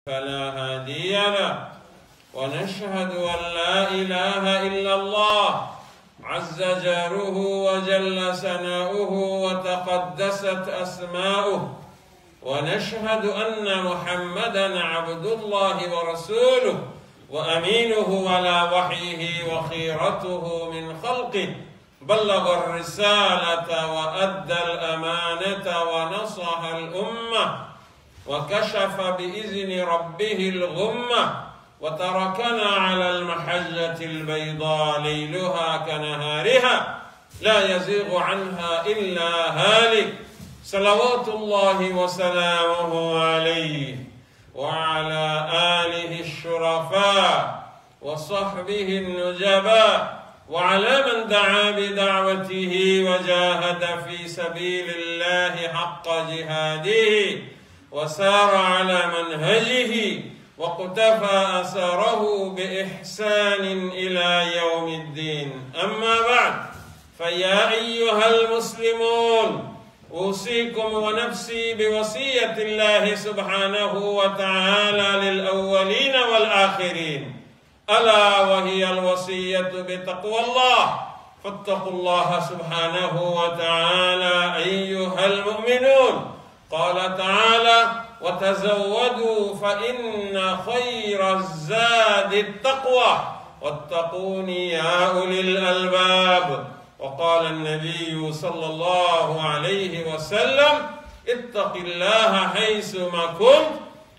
فلا هادي له ونشهد أن لا إله إلا الله عز جاره وجل ثناؤه وتقدست أسماؤه ونشهد أن محمدا عبد الله ورسوله وأمينه على وحيه وخيرته من خلقه بلغ الرسالة وأدى الأمانة ونصح الأمة وكشف بإذن ربه الغمة وتركنا على المحجة البيضاء ليلها كنهارها لا يزيغ عنها إلا هالك صلوات الله وسلامه عليه وعلى آله الشرفاء وصحبه النجباء وعلى من دعا بدعوته وجاهد في سبيل الله حق جهاده وسار على منهجه وقتفى أثره بإحسان إلى يوم الدين أما بعد فيا أيها المسلمون أوصيكم ونفسي بوصية الله سبحانه وتعالى للأولين والآخرين ألا وهي الوصية بتقوى الله فاتقوا الله سبحانه وتعالى أيها المؤمنون قال تعالى وتزودوا فإن خير الزاد التقوى واتقون يا أولي الألباب وقال النبي صلى الله عليه وسلم اتق الله حيثما كنت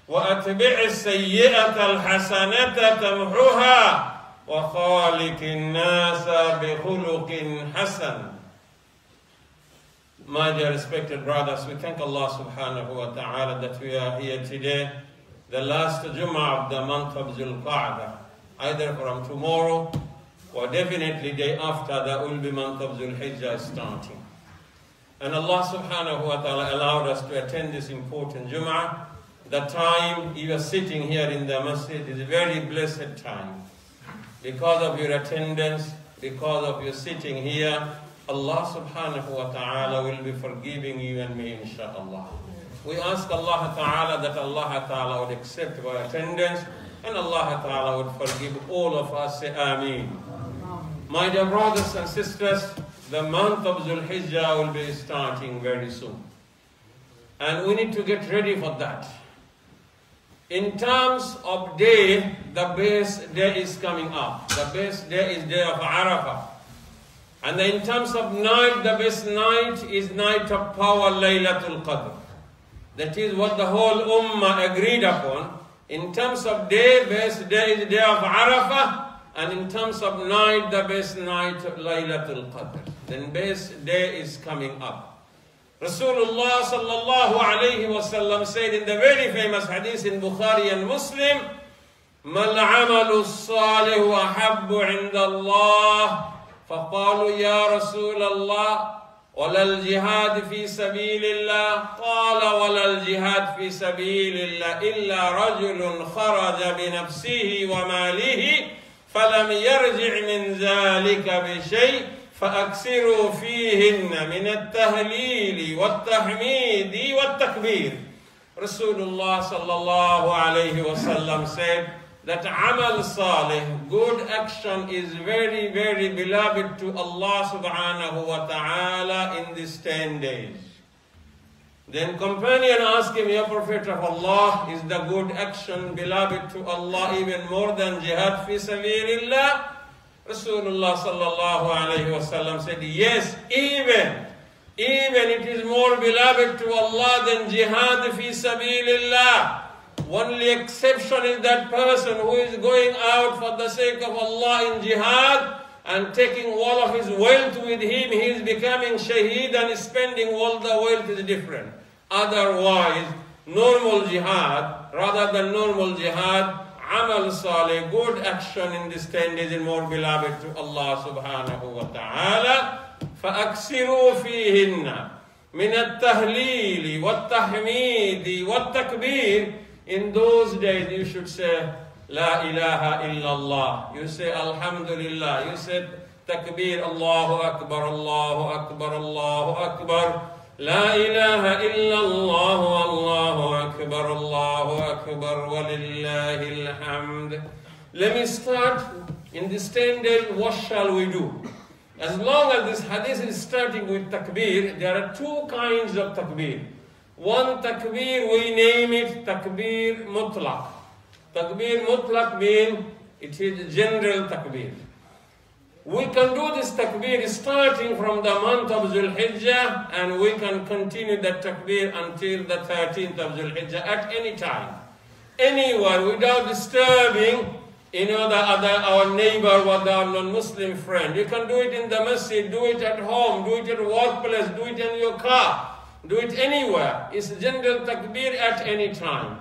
وأتبع السيئة الحسنة تمحها وخالق الناس بخلق حسن. My dear respected brothers, we thank Allah subhanahu wa ta'ala that we are here today, the last Jumu'ah of the month of Zulqa'dah, either from tomorrow or definitely day after the will be month of Zulhijjah starting. And Allah subhanahu wa ta'ala allowed us to attend this important Jumu'ah. The time you are sitting here in the Masjid is a very blessed time. Because of your attendance, because of your sitting here, Allah subhanahu wa ta'ala will be forgiving you and me, inshaAllah. We ask Allah ta'ala that Allah ta'ala would accept our attendance and Allah ta'ala would forgive all of us. Say Ameen. My dear brothers and sisters, the month of Zulhijjah will be starting very soon. And we need to get ready for that. In terms of day, the best day is coming up. The best day is day of Arafah. And in terms of night, the best night is night of power, Laylatul Qadr. That is what the whole Ummah agreed upon. In terms of day, best day is day of Arafah. And in terms of night, the best night of Laylatul Qadr. Then best day is coming up. Rasulullah sallallahu alayhi wa sallam said in the very famous hadith in Bukhari and Muslim, Mal amalu salihu ahabbu inda Allah. فقالوا يا رسول الله ولا الجهاد في سبيل الله قال ولا الجهاد في سبيل الله إلا رجل خرج بنفسه وماله فلم يرجع من ذلك بشيء فأكثروا فيهن من التهليل والتحميد والتكبير. Rasulullah sallallahu alayhi wa sallam said that amal salih, good action, is very, very beloved to Allah subhanahu wa ta'ala in these 10 days. Then companion asked him, Ya Prophet of Allah, is the good action beloved to Allah even more than jihad fi sabilillah? Rasulullah sallallahu alayhi wa sallam said, yes, even it is more beloved to Allah than jihad fi sabilillah. Only exception is that person who is going out for the sake of Allah in jihad and taking all of his wealth with him. He is becoming shaheed and spending all the wealth is different. Otherwise, normal jihad, rather than normal jihad, amal salih, good action in this 10 days is more beloved to Allah subhanahu wa ta'ala. فَأَكْسِرُوا فِيهِنَّ مِنَ التَّهْلِيلِ وَالتَّحْمِيدِ وَالتَّكْبِيرِ. In those days you should say La ilaha illallah. You say Alhamdulillah. You say Takbir, Allahu Akbar, Allahu Akbar, Allahu Akbar. La ilaha illallah, Allahu Akbar, Allahu Akbar, walillahi alhamd. Let me start in this 10 days, what shall we do? As long as this hadith is starting with takbir, there are two kinds of takbir. One takbir, we name it takbir mutlaq. Takbir mutlaq means it is general takbir. We can do this takbir starting from the month of Dhul Hijjah, and we can continue that takbir until the 13th of Dhul Hijjah at any time, anywhere, without disturbing our neighbor or our non-Muslim friend. You can do it in the masjid, do it at home, do it at workplace, do it in your car, do it anywhere. It's general takbir at any time.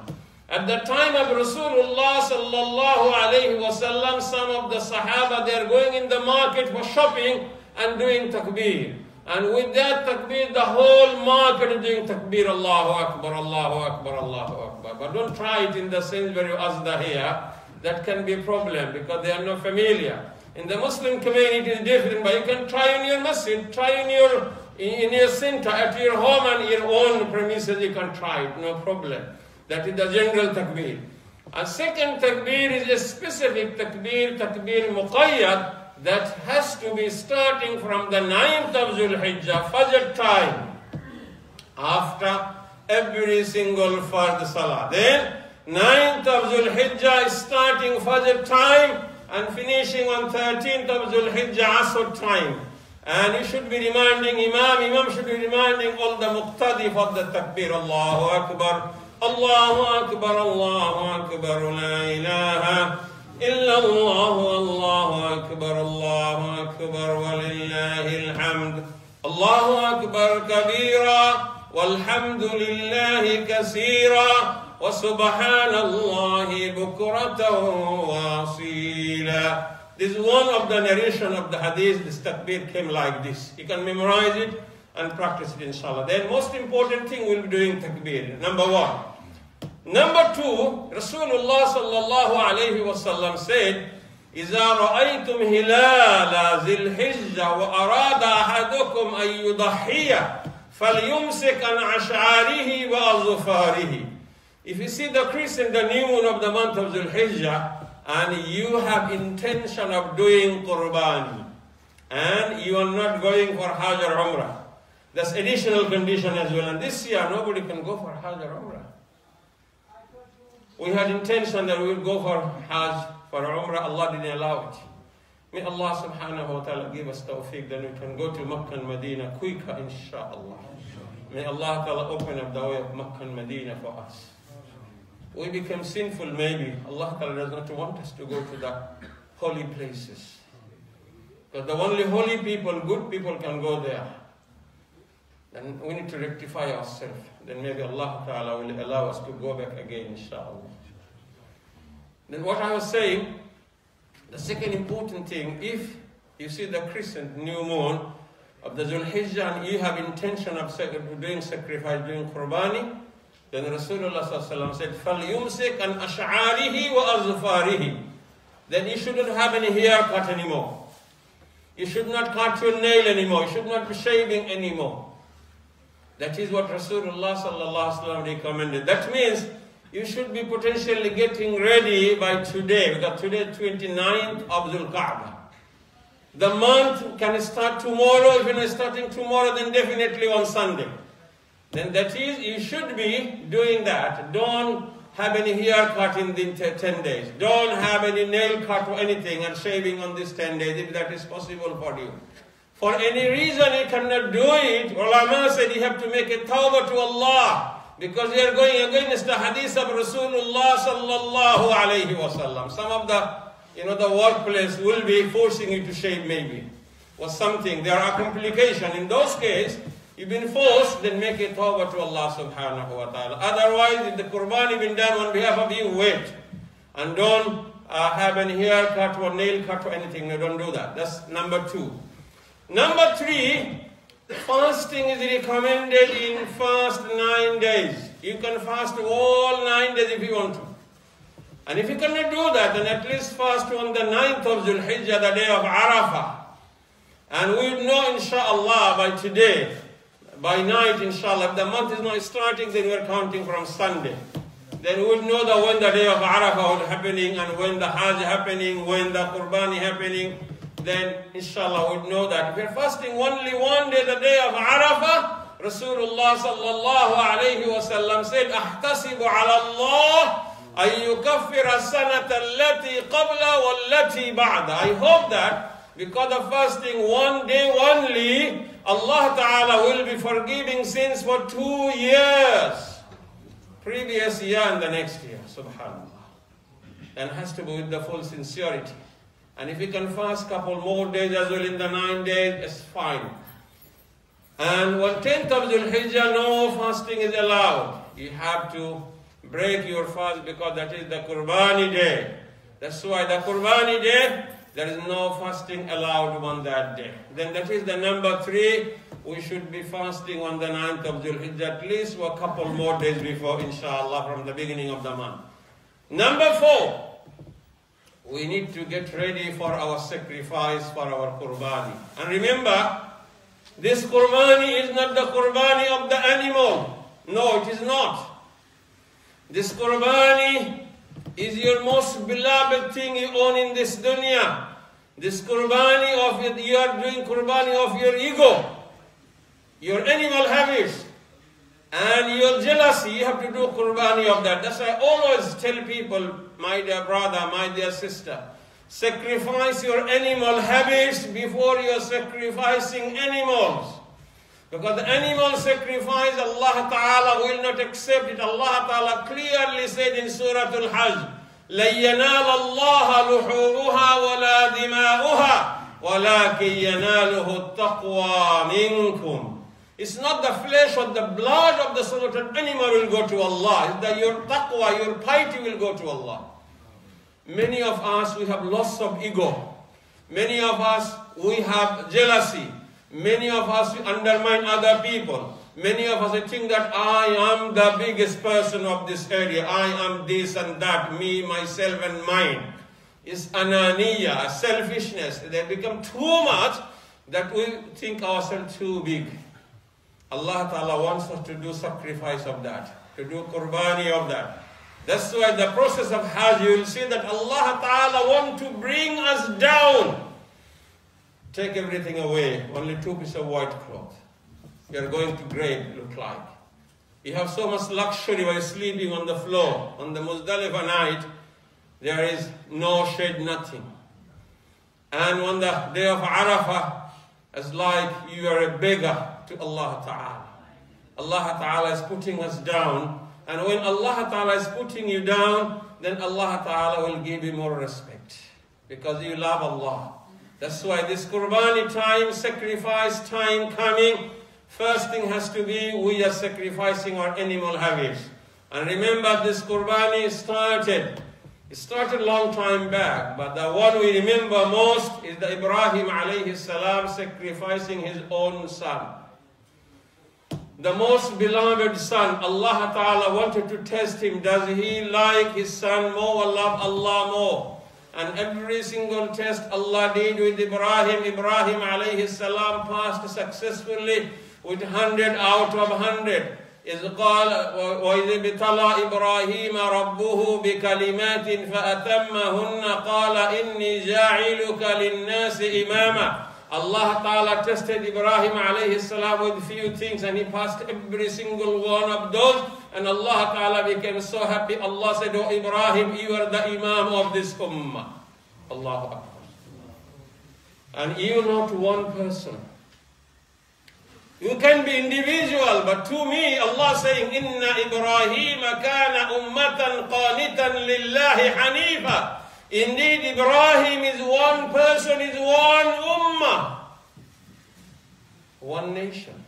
At the time of Rasulullah sallallahu alayhi wasallam, some of the Sahaba, they are going in the market for shopping and doing takbir. And with that takbir, the whole market is doing takbir, Allahu Akbar, Allahu Akbar, Allahu Akbar. But don't try it in the Sainsbury Azda here. That can be a problem because they are not familiar. In the Muslim community it is different, but you can try in your masjid, try in your center, at your home and your own premises, you can try it, no problem. That is the general takbir. A second takbir is a specific takbir, takbir muqayyad, that has to be starting from the 9th of Dhul Hijjah, Fajr time, after every single Fard Salah. Then 9th of Dhul Hijjah is starting Fajr time and finishing on 13th of Dhul Hijjah Asr time. And you should be reminding Imam should be reminding all the muqtadi for the takbir. Allahu Akbar, Allahu Akbar, Allahu Akbar, la ilaha illallah, Allahu Akbar, Allahu Akbar, walillahi alhamd. Allahu Akbar kabira, walhamdulillahi kaseera, wa subhanallahi bukratan wa asila. This is one of the narration of the hadith. This takbir came like this. You can memorize it and practice it, inshallah. Then most important thing we'll be doing takbir. Number one. Number two, Rasulullah sallallahu alayhi wa sallam said, إِذَا رَأَيْتُمْ هِلَالَ ذِي الْحِجَّةِ وَأَرَادَ أَحَدُكُمْ أَن يُضَحِّيَ فَلْيُمْسِكْ عَنْ أَشْعَارِهِ وَأَظْفَارِهِ. If you see the crescent, the new moon of the month of Dhul Hijjah, and you have intention of doing qurbani, and you are not going for Hajj or Umrah, that's additional condition as well. And this year, nobody can go for Hajj or Umrah. We had intention that we would go for Hajj, for Umrah. Allah didn't allow it. May Allah subhanahu wa ta'ala give us tawfiq that we can go to Makkah and Medina quicker, inshaAllah. May Allah ta'ala open up the way of Makkah and Medina for us. We become sinful maybe. Allah ta'ala does not want us to go to the holy places. Because the only holy people, good people can go there. Then we need to rectify ourselves. Then maybe Allah ta'ala will allow us to go back again, inshaAllah. Then what I was saying, the second important thing, if you see the crescent, new moon of the Dhul Hijjah, and you have intention of doing sacrifice, doing qurbani, then Rasulullah sallallahu said, فَلْيُمْسِكْ عَنْ أَشْعَارِهِ وَأَظْفَارِهِ. Then you shouldn't have any haircut anymore. You should not cut your nail anymore. You should not be shaving anymore. That is what Rasulullah sallallahu recommended. That means you should be potentially getting ready by today, because today is 29th of Dhul Qa'dah. The month can start tomorrow. If you're not starting tomorrow, then definitely on Sunday. Then that is, you should be doing that. Don't have any haircut in the 10 days. Don't have any nail cut or anything and shaving on these 10 days, if that is possible for you. For any reason you cannot do it, ulama said you have to make a tawbah to Allah, because you are going against the hadith of Rasulullah sallallahu alayhi wa sallam. Some of the workplace will be forcing you to shave maybe, or something. There are complications. In those cases, you've been forced, then make a tawbah to Allah subhanahu wa ta'ala. Otherwise, if the qurbani been done on behalf of you, wait. And don't have any haircut or nail cut or anything. No, don't do that. That's number two. Number three, fasting is recommended in fast 9 days. You can fast all 9 days if you want to. And if you cannot do that, then at least fast on the 9th of Dhul Hijjah, the day of Arafah. And we know, inshaAllah, by today, by night, inshallah, if the month is not starting, then we're counting from Sunday. Then we'll know that when the day of Arafah is happening and when the Hajj happening, when the Qurbani happening, then inshallah we'll know that. If we're fasting only one day, the day of Arafah, Rasulullah sallallahu alayhi wa sallam said, أحتسب على الله أن يكفر السنة التي قبل والتي بعد. I hope that because of fasting one day only, Allah Ta'ala will be forgiving sins for 2 years. Previous year and the next year, subhanallah. And has to be with the full sincerity. And if you can fast a couple more days as well in the 9 days, it's fine. And on 10th of Dhul Hijjah, no fasting is allowed. You have to break your fast because that is the Qurbani day. That's why the Qurbani day, there is no fasting allowed on that day. Then that is the number 3. We should be fasting on the 9th of Dhul Hijjah at least for a couple more days before, inshallah, from the beginning of the month. Number 4, we need to get ready for our sacrifice for our Qurbani. And remember, this Qurbani is not the Qurbani of the animal. No, it is not. This Qurbani is your most beloved thing you own in this dunya. This Qurbani of you are doing Qurbani of your ego, your animal habits, and your jealousy. You have to do Qurbani of that. That's why I always tell people, my dear brother, my dear sister, sacrifice your animal habits before you're sacrificing animals. Because the animal sacrifice, Allah Ta'ala will not accept it. Allah Ta'ala clearly said in Surah Al-Hajj, لَن يَنَالَ اللَّهَ لُحُومُهَا وَلَا دِمَاؤُهَا وَلَكِنْ يَنَالُهُ التَّقْوَى مِنْكُمْ. It's not the flesh or the blood of the slaughtered animal will go to Allah. It's that your taqwa, your piety will go to Allah. Many of us, we have loss of ego. Many of us, we have jealousy. Many of us undermine other people. Many of us think that I am the biggest person of this area. I am this and that, me, myself and mine. It's ananiya, selfishness. They become too much that we think ourselves too big. Allah Ta'ala wants us to do sacrifice of that, to do Qurbani of that. That's why the process of Hajj, you will see that Allah Ta'ala wants to bring us down. Take everything away, only 2 pieces of white cloth. You are going to grave, look like. You have so much luxury while sleeping on the floor. On the Muzdalifah night, there is no shade, nothing. And on the day of Arafah, it's like you are a beggar to Allah Ta'ala. Allah Ta'ala is putting us down. And when Allah Ta'ala is putting you down, then Allah Ta'ala will give you more respect. Because you love Allah. That's why this Qurbani time, sacrifice time coming, first thing has to be, we are sacrificing our animal habits. And remember, this Qurbani started a long time back, but the one we remember most is the Ibrahim alayhi salam sacrificing his own son. The most beloved son, Allah Ta'ala wanted to test him. Does he like his son more or love Allah more? And every single test Allah did with Ibrahim, Ibrahim alayhi salam passed successfully with 100 out of 100. إذ قال وإذ ابتلى إبراهيم ربه بكلمات فأتمهن قال إني جاعلك للناس إماما. Allah Ta'ala tested Ibrahim alayhi salam with few things and he passed every single one of those, and Allah Ta'ala became so happy. Allah said, "Oh Ibrahim, you are the Imam of this ummah." Allahu Akbar. And you not one person. You can be individual, but to me, Allah saying, "Inna Ibrahim kana ummatan qanitan lillahi hanifa." Indeed, Ibrahim is one person, is one ummah. One nation.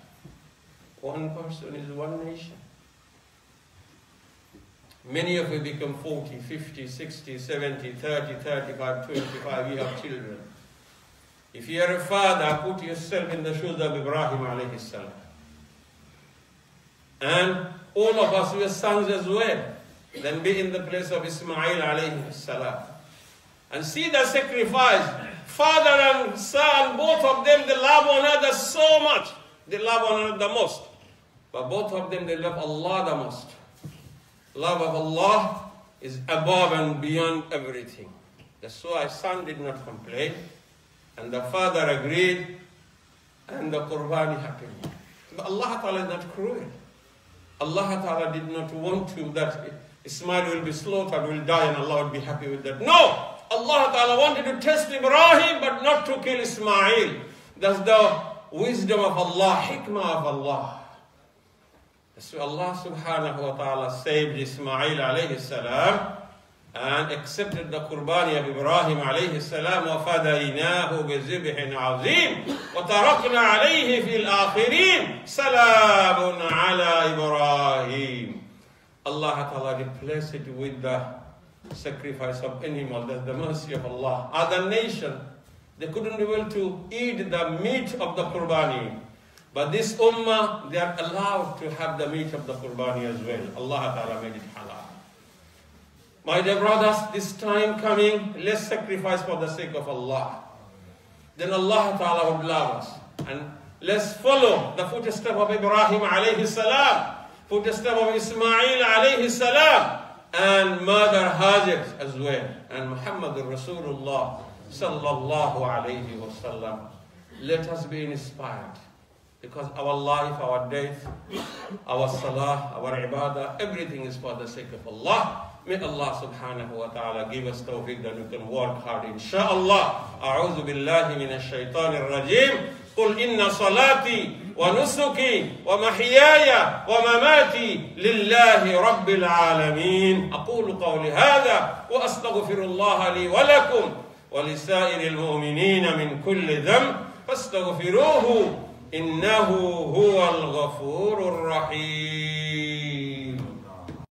One person is one nation. Many of you become 40, 50, 60, 70, 30, 35, 25, you have children. If you are a father, put yourself in the shoes of Ibrahim alayhi salam. And all of us, we are sons as well. Then be in the place of Ismail alayhi salam. And see the sacrifice. Father and son, both of them, they love one another so much. they love one another the most. But both of them, they love Allah the most. Love of Allah is above and beyond everything. That's why son did not complain, and the father agreed, and the Qurbani happened. But Allah Ta'ala is not cruel. Allah Ta'ala did not want to that Ismail will be slaughtered, will die, and Allah will be happy with that. No! Allah Ta'ala wanted to test Ibrahim, but not to kill Ismail. That's the wisdom of Allah, hikmah of Allah. So Allah Subhanahu wa Ta'ala saved Ismail alayhi salam and accepted the Qurbani of Ibrahim alayhi salam. وَفَدَيْنَاهُ بِذِبْحٍ عَظِيمٍ وَتَرَكْنَا عَلَيْهِ فِي الْآخِرِينَ سَلَامٌ عَلَى إِبْرَاهِيمَ. Allah Ta'ala replaced it with the sacrifice of animal. That's the mercy of Allah. Other nation, they couldn't be able to eat the meat of the Qurbani. But this ummah, they are allowed to have the meat of the Qurbani as well. Allah Ta'ala made it halal. My dear brothers, this time coming, let's sacrifice for the sake of Allah. Then Allah Ta'ala would love us. And let's follow the footsteps of Ibrahim alayhi salam, footsteps of Ismail alayhi salam, and Mother Hajar as well, and Muhammadur Rasulullah sallallahu alayhi wa sallam. Let us be inspired, because our life, our death, our salah, our ibadah, everything is for the sake of Allah. May Allah subhanahu wa ta'ala give us tawfiq that we can work hard, inshaAllah. A'udhu billahi minash shaitanir rajim. قل إن صلاتي ونسكي ومحياي ومماتي لله رب العالمين. أقول قولي هذا وأستغفر الله لي ولكم ولسائر المؤمنين من كل ذنب فاستغفروه إنه هو الغفور الرحيم.